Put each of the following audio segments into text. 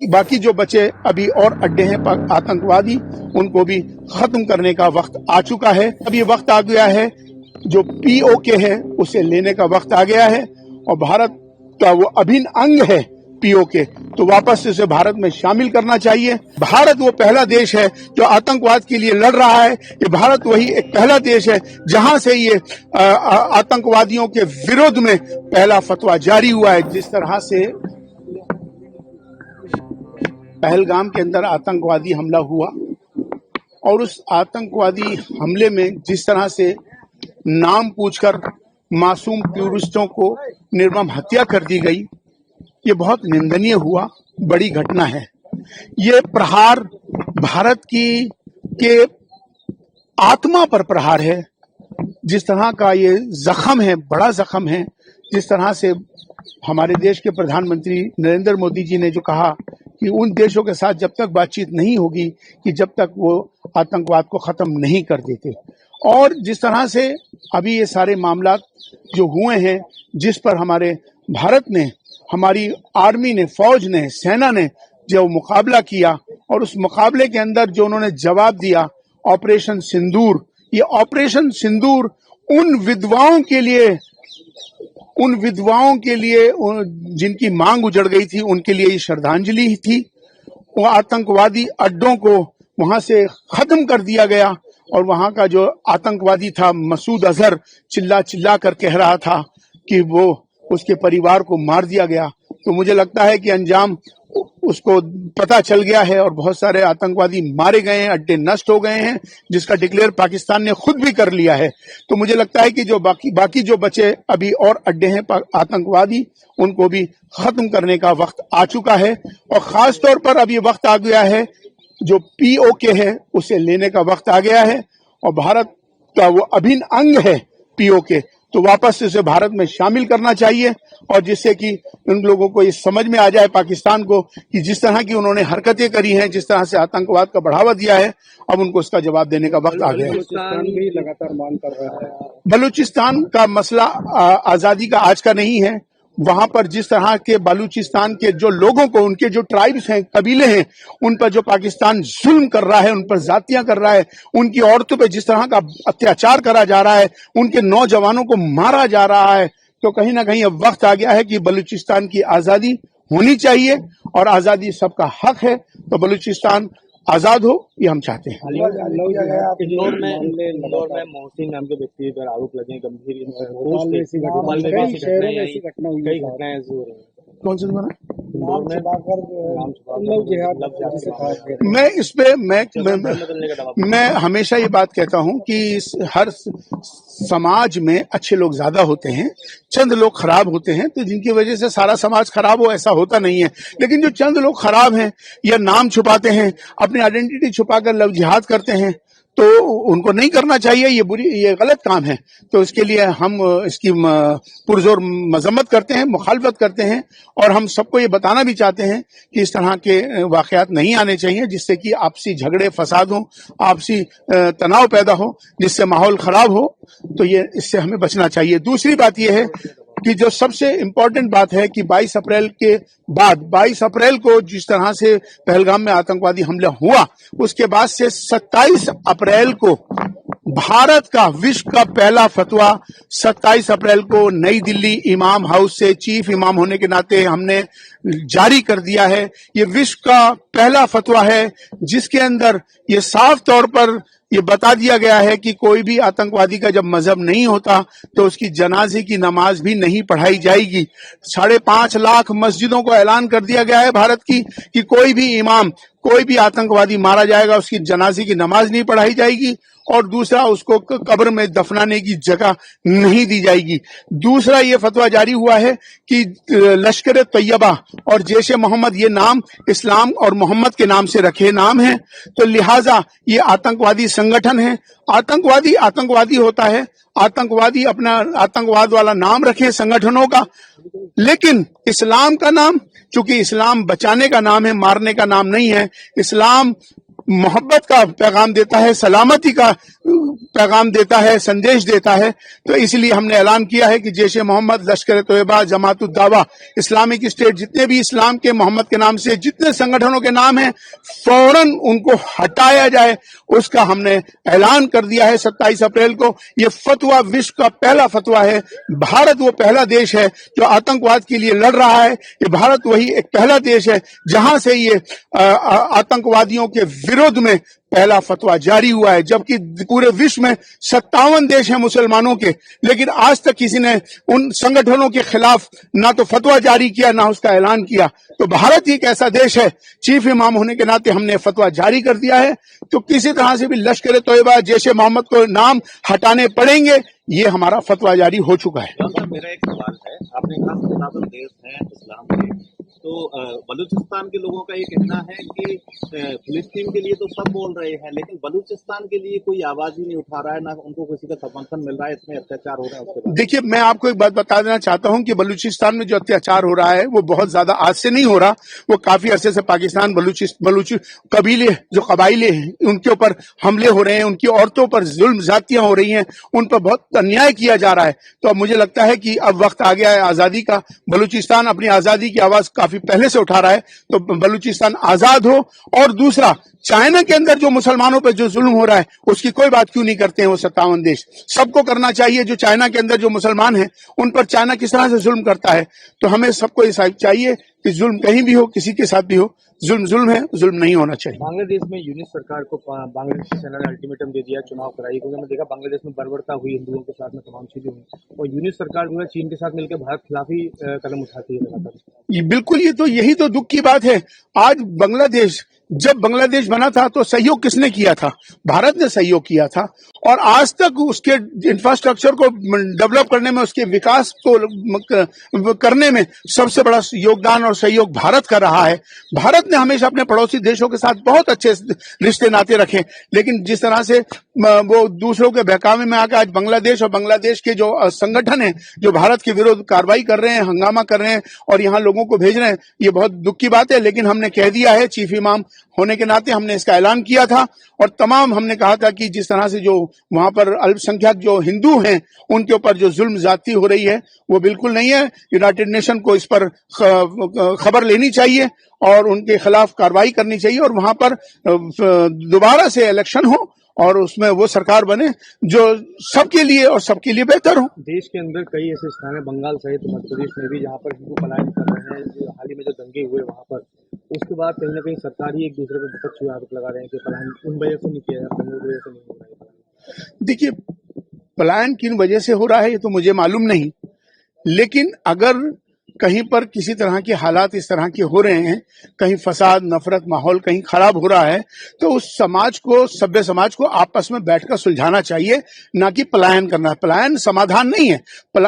बाकी जो बचे अभी और अड्डे हैं आतंकवादी, उनको भी खत्म करने का वक्त आ चुका है। अब ये वक्त आ गया है, जो पीओके है उसे लेने का वक्त आ गया है और भारत का वो अभिन्न अंग है पीओके, तो वापस से उसे भारत में शामिल करना चाहिए। भारत वो पहला देश है जो आतंकवाद के लिए लड़ रहा है। ये भारत वही एक पहला देश है जहां से ये आतंकवादियों के विरोध में पहला फतवा जारी हुआ है। जिस तरह से पहलगाम के अंदर आतंकवादी हमला हुआ और उस आतंकवादी हमले में जिस तरह से नाम पूछकर मासूम टूरिस्टों को निर्मम हत्या कर दी गई, ये बहुत निंदनीय हुआ, बड़ी घटना है। ये प्रहार भारत की के आत्मा पर प्रहार है। जिस तरह का ये जख्म है, बड़ा जख्म है। जिस तरह से हमारे देश के प्रधानमंत्री नरेंद्र मोदी जी ने जो कहा कि उन देशों के साथ जब तक बातचीत नहीं होगी कि जब तक वो आतंकवाद को खत्म नहीं कर देते, और जिस तरह से अभी ये सारे मामला जो हुए हैं, जिस पर हमारे भारत ने, हमारी आर्मी ने, फौज ने, सेना ने जो मुकाबला किया और उस मुकाबले के अंदर जो उन्होंने जवाब दिया, ऑपरेशन सिंदूर, ये ऑपरेशन सिंदूर उन विधवाओं के लिए जिनकी मांग उजड़ गई थी, उनके लिए ये श्रद्धांजलि ही थी। वो आतंकवादी अड्डों को वहां से खत्म कर दिया गया और वहां का जो आतंकवादी था मसूद अजहर चिल्ला चिल्ला कर कह रहा था कि वो उसके परिवार को मार दिया गया। तो मुझे लगता है कि अंजाम उसको पता चल गया है और बहुत सारे आतंकवादी मारे गए हैं, अड्डे नष्ट हो गए हैं, जिसका डिक्लेयर पाकिस्तान ने खुद भी कर लिया है। तो मुझे लगता है कि जो बाकी जो बचे अभी और अड्डे हैं आतंकवादी, उनको भी खत्म करने का वक्त आ चुका है और खास तौर पर अब ये वक्त आ गया है, जो पीओके है उसे लेने का वक्त आ गया है और भारत का वो अभिन्न अंग है पीओके, तो वापस से उसे भारत में शामिल करना चाहिए और जिससे कि उन लोगों को ये समझ में आ जाए, पाकिस्तान को, कि जिस तरह की उन्होंने हरकतें करी हैं, जिस तरह से आतंकवाद का बढ़ावा दिया है, अब उनको उसका जवाब देने का वक्त आ गया है। बलूचिस्तान भी लगातार मांग कर रहा है। बलूचिस्तान का मसला आजादी का आज का नहीं है। वहां पर जिस तरह के बलूचिस्तान के जो लोगों को, उनके जो ट्राइब्स हैं, कबीले हैं, उन पर जो पाकिस्तान जुल्म कर रहा है, उन पर जातियां कर रहा है, उनकी औरतों पर जिस तरह का अत्याचार करा जा रहा है, उनके नौजवानों को मारा जा रहा है, तो कहीं ना कहीं अब वक्त आ गया है कि बलूचिस्तान की आजादी होनी चाहिए और आजादी सबका हक है। तो बलूचिस्तान आजाद हो, ये हम चाहते हैं। इंदौर में मोहसिन नाम के व्यक्ति पर आरोप लगे गंभीर, कई घटनाएं हो रही हैं। कौन सा तुम्हारा? मैं हमेशा ये बात कहता हूं कि हर समाज में अच्छे लोग ज्यादा होते हैं, चंद लोग खराब होते हैं, तो जिनकी वजह से सारा समाज खराब हो ऐसा होता नहीं है। लेकिन जो चंद लोग खराब हैं या नाम छुपाते हैं, अपनी आइडेंटिटी छुपाकर लव जिहाद करते हैं, तो उनको नहीं करना चाहिए। ये गलत काम है। तो इसके लिए हम इसकी पुरजोर मजम्मत करते हैं, मुखालफत करते हैं और हम सबको ये बताना भी चाहते हैं कि इस तरह के वाकयात नहीं आने चाहिए, जिससे कि आपसी झगड़े फसाद हो, आपसी तनाव पैदा हो, जिससे माहौल खराब हो। तो ये इससे हमें बचना चाहिए। दूसरी बात यह है कि जो सबसे इम्पोर्टेंट बात है कि 22 अप्रैल के बाद, 22 अप्रैल को जिस तरह से पहलगाम में आतंकवादी हमला हुआ, उसके बाद से 27 अप्रैल को भारत का विश्व का पहला फतवा 27 अप्रैल को नई दिल्ली इमाम हाउस से चीफ इमाम होने के नाते हमने जारी कर दिया है। ये विश्व का पहला फतवा है जिसके अंदर ये साफ तौर पर ये बता दिया गया है कि कोई भी आतंकवादी का जब मजहब नहीं होता तो उसकी जनाजे की नमाज भी नहीं पढ़ाई जाएगी। 5.5 लाख मस्जिदों को ऐलान कर दिया गया है भारत की कि कोई भी इमाम, कोई भी आतंकवादी मारा जाएगा, उसकी जनाजे की नमाज नहीं पढ़ाई जाएगी और दूसरा उसको कब्र में दफनाने की जगह नहीं दी जाएगी। दूसरा ये फतवा जारी हुआ है कि लश्कर तैयबा और जैश मोहम्मद ये नाम इस्लाम और मोहम्मद के नाम से रखे नाम है, तो लिहाजा ये आतंकवादी संगठन है। आतंकवादी होता है, आतंकवादी अपना आतंकवाद वाला नाम रखे संगठनों का, लेकिन इस्लाम का नाम, चूंकि इस्लाम बचाने का नाम है, मारने का नाम नहीं है, इस्लाम मोहब्बत का पैगाम देता है, सलामती का पैगाम देता है, संदेश देता है। तो इसलिए हमने ऐलान किया है कि जैश ए मोहम्मद, लश्कर तोयबा, जमात उद दावा, इस्लामिक स्टेट, जितने भी इस्लाम के मोहम्मद के नाम से जितने संगठनों के नाम हैं, फौरन उनको हटाया जाए, उसका हमने ऐलान कर दिया है 27 अप्रैल को। ये फतवा विश्व का पहला फतवा है। भारत वो पहला देश है जो आतंकवाद के लिए लड़ रहा है। ये भारत वही एक पहला देश है जहां से ये आतंकवादियों के विरोध में पहला फतवा जारी हुआ है। जबकि पूरे विश्व में 57 देश हैं मुसलमानों के, लेकिन आज तक किसी ने उन संगठनों के खिलाफ ना तो फतवा जारी किया ना उसका ऐलान किया। तो भारत ही एक ऐसा देश है, चीफ इमाम होने के नाते हमने फतवा जारी कर दिया है। तो किसी तरह से भी लश्कर तोयबा, जैश ए मोहम्मद को नाम हटाने पड़ेंगे, ये हमारा फतवा जारी हो चुका है। मेरा एक सवाल है, आपने कहा 57 देश हैं इस्लाम के, तो बलूचिस्तान के लोगों का ये कहना है कि फिलिस्तीन के लिए तो सब बोल रहे हैं, लेकिन बलूचिस्तान के लिए कोई आवाज ही नहीं उठा रहा है, ना उनको किसी का समर्थन मिल रहा है, इतने अत्याचार हो रहे हैं उसके बाद। देखिए, मैं आपको एक बात बता देना चाहता हूं कि बलूचिस्तान में जो अत्याचार हो रहा है वो बहुत ज्यादा आज से नहीं हो रहा। वो काफी अरसे से पाकिस्तान बलूची कबीले, जो कबाइले हैं, उनके ऊपर हमले हो रहे हैं, उनकी औरतों पर जुल्म ज्यादतियां हो रही हैं, उन पर बहुत अन्याय किया जा रहा है। तो अब मुझे लगता है कि अब वक्त आ गया है आजादी का। बलूचिस्तान अपनी आजादी की आवाज काफी पहले से उठा रहा है, तो बलूचिस्तान आजाद हो। और दूसरा, चाइना के अंदर जो मुसलमानों पर जो जुल्म हो रहा है उसकी कोई बात क्यों नहीं करते हैं वो 57 देश? सबको करना चाहिए। जो चाइना के अंदर जो मुसलमान हैं उन पर चाइना किस तरह से जुल्म करता है, तो हमें सबको ये चाहिए कि जुल्म कहीं भी हो, किसी के साथ भी हो, जुल्म जुल्म है, जुल्म नहीं होना चाहिए। बांग्लादेश में यूनिस सरकार को बांग्लादेश की सेना ने अल्टीमेटम दे दिया, चुनाव कराई, क्योंकि हमने देखा बांग्लादेश में बर्बरता हुई, हिंदुओं के साथ में तमाम चीजें हुई, और यूनिस सरकार जो है चीन के साथ मिलकर भारत खिलाफी कदम उठाती है लगातार। ये बिल्कुल, ये तो यही तो दुख की बात है। आज बांग्लादेश, जब बांग्लादेश बना था तो सहयोग किसने किया था? भारत ने सहयोग किया था। और आज तक उसके इंफ्रास्ट्रक्चर को डेवलप करने में, उसके विकास को करने में सबसे बड़ा योगदान और सहयोग भारत का रहा है। भारत ने हमेशा अपने पड़ोसी देशों के साथ बहुत अच्छे रिश्ते नाते रखे, लेकिन जिस तरह से वो दूसरों के बहकावे में आकर आज बांग्लादेश और बांग्लादेश के जो संगठन है जो भारत के विरुद्ध कार्रवाई कर रहे हैं, हंगामा कर रहे हैं और यहाँ लोगों को भेज रहे हैं, ये बहुत दुख की बात है। लेकिन हमने कह दिया है, चीफ इमाम होने के नाते हमने इसका ऐलान किया था, और तमाम हमने कहा था कि जिस तरह से जो वहां पर अल्पसंख्यक जो हिंदू हैं उनके ऊपर जो जुल्म ज्यादती हो रही है वो बिल्कुल नहीं है। यूनाइटेड नेशन को इस पर खबर लेनी चाहिए और उनके खिलाफ कार्रवाई करनी चाहिए, और वहां पर दोबारा से इलेक्शन हो और उसमें वो सरकार बने जो सबके लिए और सबके लिए बेहतर हो। देश के अंदर कई ऐसे स्थान है, बंगाल सहित मध्य प्रदेश में भी, जहाँ पर हिंदू पलायन कर रहे हैं। जो हाल ही में जो दंगे हुए वहाँ पर, उसके बाद कहीं ना कहीं सरकार ही एक दूसरे पर विपक्ष हुए आरोप लगा रहे हैं कि पलायन उन वजह से नहीं किया जाता, उन वजह से नहीं हो रहा है। देखिए, पलायन किन वजह से हो रहा है ये तो मुझे मालूम नहीं, लेकिन अगर कहीं पर किसी तरह के हालात इस तरह के हो रहे हैं, कहीं फसाद, नफरत, माहौल कहीं खराब हो रहा है, तो उस समाज को, सभ्य समाज को आपस में बैठकर सुलझाना चाहिए, ना कि पलायन करना। पलायन समाधान नहीं है।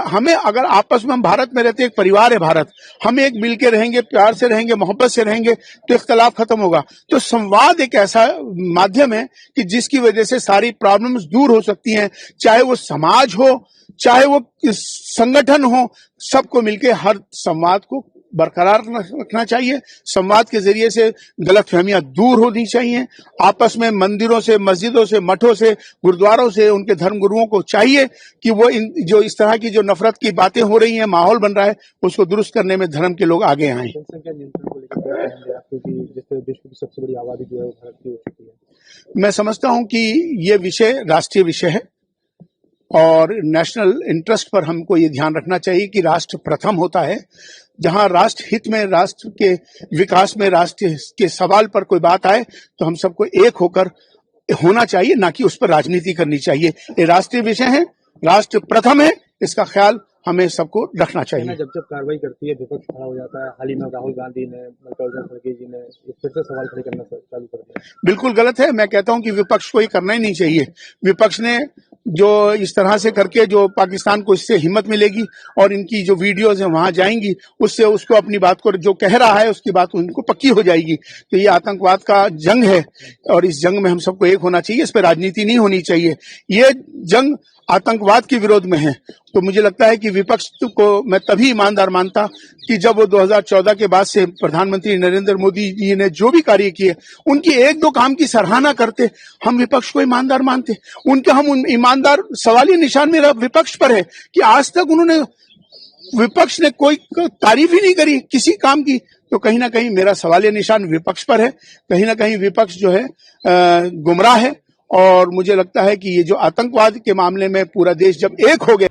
हमें, अगर आपस में, हम भारत में रहते, एक परिवार है भारत, हम एक मिल के रहेंगे, प्यार से रहेंगे, मोहब्बत से रहेंगे, तो इख्तलाफ खत्म होगा। तो संवाद एक ऐसा माध्यम है कि जिसकी वजह से सारी प्रॉब्लम्स दूर हो सकती हैं, चाहे वो समाज हो, चाहे वो संगठन हो, सबको मिलकर हर संवाद को बरकरार रखना चाहिए। संवाद के जरिए से गलतफहमियां दूर होनी चाहिए। आपस में मंदिरों से, मस्जिदों से, मठों से, गुरुद्वारों से, उनके धर्म गुरुओं को चाहिए कि वो जो इस तरह की जो नफरत की बातें हो रही हैं, माहौल बन रहा है, उसको दुरुस्त करने में धर्म के लोग आगे आए। जनसंख्या नियंत्रण को लेकर क्योंकि जिस विश्व की सबसे बड़ी आबादी जो है वो भारत की हो चुकी है, मैं समझता हूं कि ये विषय राष्ट्रीय विषय है और नेशनल इंटरेस्ट पर हमको ये ध्यान रखना चाहिए कि राष्ट्र प्रथम होता है। जहां राष्ट्र हित में, राष्ट्र के विकास में, राष्ट्र के सवाल पर कोई बात आए तो हम सबको एक होकर होना चाहिए, ना कि उस पर राजनीति करनी चाहिए। ये राष्ट्रीय विषय है, राष्ट्र प्रथम है, इसका ख्याल हमें सबको रखना चाहिए। जब जब कार्रवाई करती है विपक्ष खड़ा हो जाता है। हाल ही में राहुल गांधी ने, मल्लिकार्जुन खड़गे जी ने फिर से सवाल खड़े करना चालू कर दिया। बिल्कुल गलत है। मैं कहता हूं कि विपक्ष को ये करना ही नहीं चाहिए। विपक्ष ने जो इस तरह से करके जो पाकिस्तान को इससे हिम्मत मिलेगी और इनकी जो वीडियोज हैं वहां जाएंगी, उससे उसको अपनी बात को जो कह रहा है उसकी बात उनको पक्की हो जाएगी। तो ये आतंकवाद का जंग है और इस जंग में हम सबको एक होना चाहिए, इस पर राजनीति नहीं होनी चाहिए। ये जंग आतंकवाद के विरोध में है। तो मुझे लगता है कि विपक्ष को मैं तभी ईमानदार मानता कि जब वो 2014 के बाद से प्रधानमंत्री नरेंद्र मोदी जी ने जो भी कार्य किए उनकी एक दो काम की सराहना करते, हम विपक्ष को ईमानदार मानते। उनके हम ईमानदार, सवाली निशान मेरा विपक्ष पर है कि आज तक उन्होंने, विपक्ष ने कोई तारीफ ही नहीं करी किसी काम की। तो कहीं ना कहीं मेरा सवालिया निशान विपक्ष पर है। कहीं ना कहीं विपक्ष जो है गुमराह है और मुझे लगता है कि ये जो आतंकवाद के मामले में पूरा देश जब एक हो गया